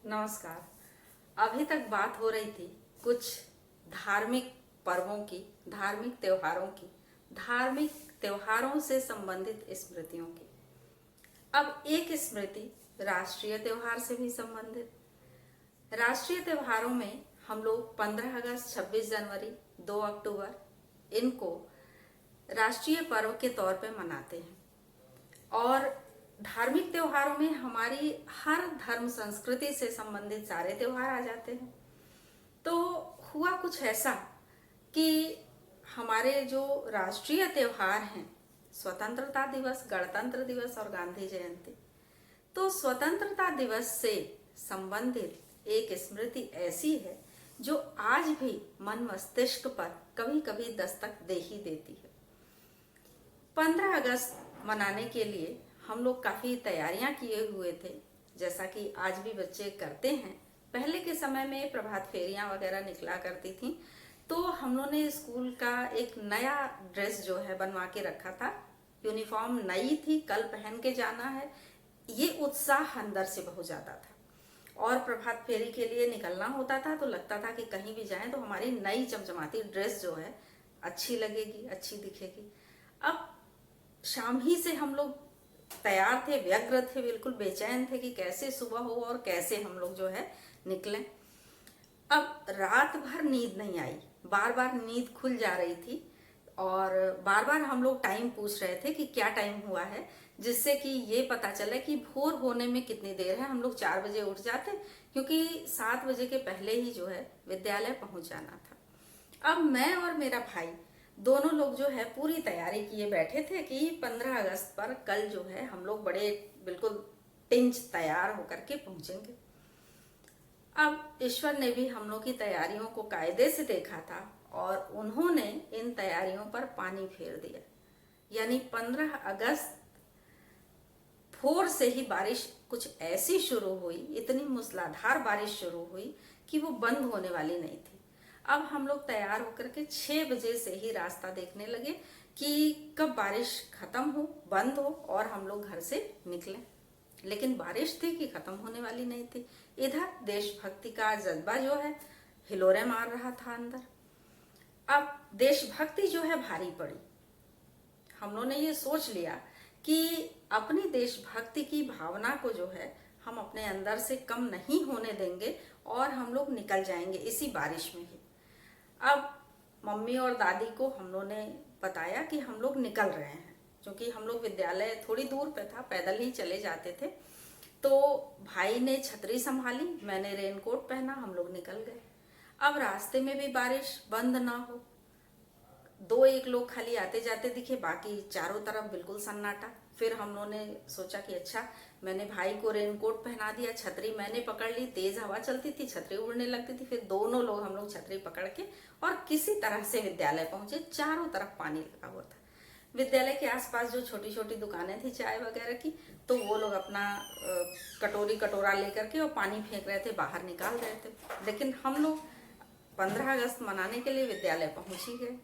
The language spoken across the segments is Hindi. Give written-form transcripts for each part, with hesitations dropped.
नमस्कार। अभी तक बात हो रही थी कुछ धार्मिक पर्वों की, धार्मिक त्योहारों की, धार्मिक त्योहारों से संबंधित स्मृतियों की। अब एक स्मृति राष्ट्रीय त्योहार से भी संबंधित। राष्ट्रीय त्योहारों में हम लोग 15 अगस्त, 26 जनवरी, 2 अक्टूबर इनको राष्ट्रीय पर्व के तौर पे मनाते हैं। और धार्मिक त्योहारों में हमारी हर धर्म संस्कृति से संबंधित सारे त्योहार आ जाते हैं। तो हुआ कुछ ऐसा कि हमारे जो राष्ट्रीय त्योहार हैं, स्वतंत्रता दिवस, गणतंत्र दिवस और गांधी जयंती, तो स्वतंत्रता दिवस से संबंधित एक स्मृति ऐसी है जो आज भी मन मस्तिष्क पर कभी कभी दस्तक दे ही देती है। 15 अगस्त मनाने के लिए हम लोग काफ़ी तैयारियां किए हुए थे, जैसा कि आज भी बच्चे करते हैं। पहले के समय में प्रभात फेरियां वगैरह निकला करती थी, तो हम लोगों ने स्कूल का एक नया ड्रेस जो है बनवा के रखा था। यूनिफॉर्म नई थी, कल पहन के जाना है, ये उत्साह अंदर से बहुत ज़्यादा था। और प्रभात फेरी के लिए निकलना होता था तो लगता था कि कहीं भी जाएं तो हमारी नई चमचमाती ड्रेस जो है अच्छी लगेगी, अच्छी दिखेगी। अब शाम ही से हम लोग तैयार थे, व्यग्र थे, बिल्कुल बेचैन थे कि कैसे सुबह हो और कैसे हम लोग जो है निकलें। अब रात भर नींद नहीं आई, बार बार नींद खुल जा रही थी और बार बार हम लोग टाइम पूछ रहे थे कि क्या टाइम हुआ है, जिससे कि ये पता चले कि भोर होने में कितनी देर है। हम लोग 4 बजे उठ जाते क्योंकि 7 बजे के पहले ही जो है विद्यालय पहुंच जाना था। अब मैं और मेरा भाई दोनों लोग जो है पूरी तैयारी किए बैठे थे कि 15 अगस्त पर कल जो है हम लोग बड़े बिल्कुल टिंच तैयार होकर के पहुंचेंगे। अब ईश्वर ने भी हम लोग की तैयारियों को कायदे से देखा था और उन्होंने इन तैयारियों पर पानी फेर दिया। यानी 15 अगस्त भोर से ही बारिश कुछ ऐसी शुरू हुई, इतनी मूसलाधार बारिश शुरू हुई कि वो बंद होने वाली नहीं थी। अब हम लोग तैयार होकर के 6 बजे से ही रास्ता देखने लगे कि कब बारिश खत्म हो, बंद हो और हम लोग घर से निकलें। लेकिन बारिश थी कि खत्म होने वाली नहीं थी। इधर देशभक्ति का जज्बा जो है हिलोरे मार रहा था अंदर। अब देशभक्ति जो है भारी पड़ी। हम लोगों ने ये सोच लिया कि अपनी देशभक्ति की भावना को जो है हम अपने अंदर से कम नहीं होने देंगे और हम लोग निकल जाएंगे इसी बारिश में ही। अब मम्मी और दादी को हम लोगों ने बताया कि हम लोग निकल रहे हैं, क्योंकि हम लोग विद्यालय थोड़ी दूर पे था, पैदल ही चले जाते थे। तो भाई ने छतरी संभाली, मैंने रेनकोट पहना, हम लोग निकल गए। अब रास्ते में भी बारिश बंद ना हो, 2-1 लोग खाली आते जाते दिखे, बाकी चारों तरफ बिल्कुल सन्नाटा। फिर हम लोगों ने सोचा कि अच्छा, मैंने भाई को रेनकोट पहना दिया, छतरी मैंने पकड़ ली, तेज हवा चलती थी, छतरी उड़ने लगती थी। फिर दोनों लोग हम लोग छतरी पकड़ के और किसी तरह से विद्यालय पहुंचे। चारों तरफ पानी लगा हुआ था। विद्यालय के आसपास जो छोटी छोटी दुकानें थी चाय वगैरह की, तो वो लोग अपना कटोरी कटोरा लेकर के और पानी फेंक रहे थे, बाहर निकाल रहे थे। लेकिन हम लोग 15 अगस्त मनाने के लिए विद्यालय पहुंच ही गए।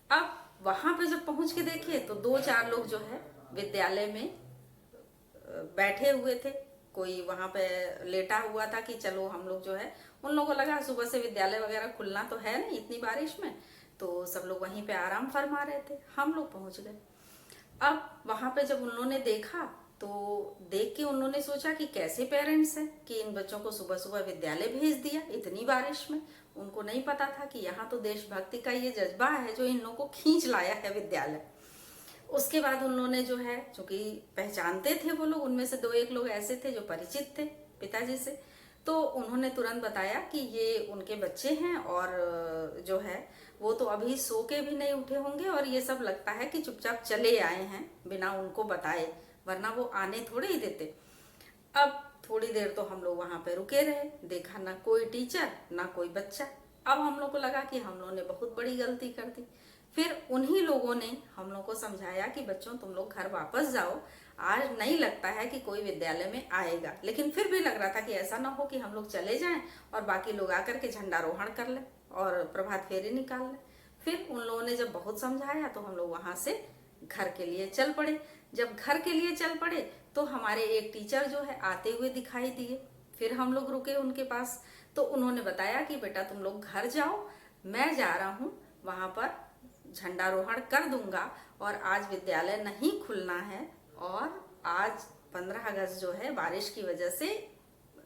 अब वहां पे जब पहुंच के देखे तो 2-4 लोग जो है विद्यालय में बैठे हुए थे, कोई वहां पे लेटा हुआ था कि चलो हम लोग जो है, उन लोगों को लगा सुबह से विद्यालय वगैरह खुलना तो है नहीं इतनी बारिश में, तो सब लोग वहीं पे आराम फरमा रहे थे। हम लोग पहुंच गए। अब वहां पे जब उन्होंने देखा तो देख के उन्होंने सोचा कि कैसे पेरेंट्स हैं कि इन बच्चों को सुबह सुबह विद्यालय भेज दिया इतनी बारिश में। उनको नहीं पता था कि यहाँ तो देशभक्ति का ये जज्बा है जो इन लोगों को खींच लाया है विद्यालय। उसके बाद उन्होंने जो है, चूंकि पहचानते थे वो लोग, उनमें से 2-1 लोग ऐसे थे जो परिचित थे पिताजी से, तो उन्होंने तुरंत बताया कि ये उनके बच्चे हैं और जो है वो तो अभी सो के भी नहीं उठे होंगे और ये सब लगता है कि चुपचाप चले आए हैं बिना उनको बताए, वरना वो आने थोड़े ही देते। अब थोड़ी देर तो हम लोग वहां पे रुके रहे, देखा ना कोई टीचर ना कोई बच्चा। अब हम लोग को लगा कि हम लोगों ने बहुत बड़ी गलती कर दी। फिर उन्हीं लोगों ने हम लोग को समझाया कि बच्चों तुम लोग घर वापस जाओ, आज नहीं लगता है कि कोई विद्यालय में आएगा। लेकिन फिर भी लग रहा था कि ऐसा ना हो कि हम लोग चले जाएं और बाकी लोग आकर के झंडारोहण कर ले और प्रभात फेरी निकाल ले। फिर उन लोगों ने जब बहुत समझाया तो हम लोग वहां से घर के लिए चल पड़े। जब घर के लिए चल पड़े तो हमारे एक टीचर जो है आते हुए दिखाई दिए। फिर हम लोग रुके उनके पास, तो उन्होंने बताया कि बेटा तुम लोग घर जाओ, मैं जा रहा हूँ वहाँ पर झंडारोहण कर दूंगा, और आज विद्यालय नहीं खुलना है, और आज 15 अगस्त जो है बारिश की वजह से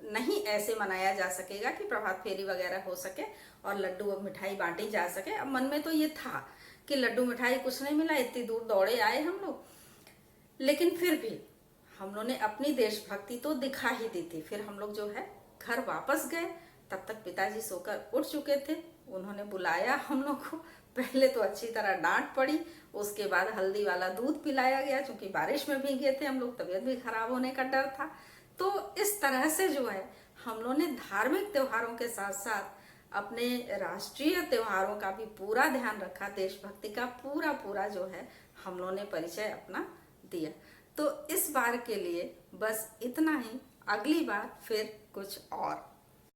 नहीं ऐसे मनाया जा सकेगा कि प्रभात फेरी वगैरह हो सके और लड्डू और मिठाई बांटी जा सके। अब मन में तो ये था कि लड्डू मिठाई कुछ नहीं मिला, इतनी दूर दौड़े आए हम लोग, लेकिन फिर भी हम लोगों ने अपनी देशभक्ति तो दिखा ही दी थी। फिर हम लोग जो है घर वापस गए, तब तक पिताजी सोकर उठ चुके थे। उन्होंने बुलाया हम लोग को, पहले तो अच्छी तरह डांट पड़ी, उसके बाद हल्दी वाला दूध पिलाया गया, क्योंकि बारिश में भीगे थे हम लोग, तबीयत भी खराब होने का डर था। तो इस तरह से जो है हम लोगों ने धार्मिक त्योहारों के साथ साथ अपने राष्ट्रीय त्योहारों का भी पूरा ध्यान रखा, देशभक्ति का पूरा पूरा जो है हम लोगों ने परिचय अपना दिया। तो इस बार के लिए बस इतना ही, अगली बार फिर कुछ और।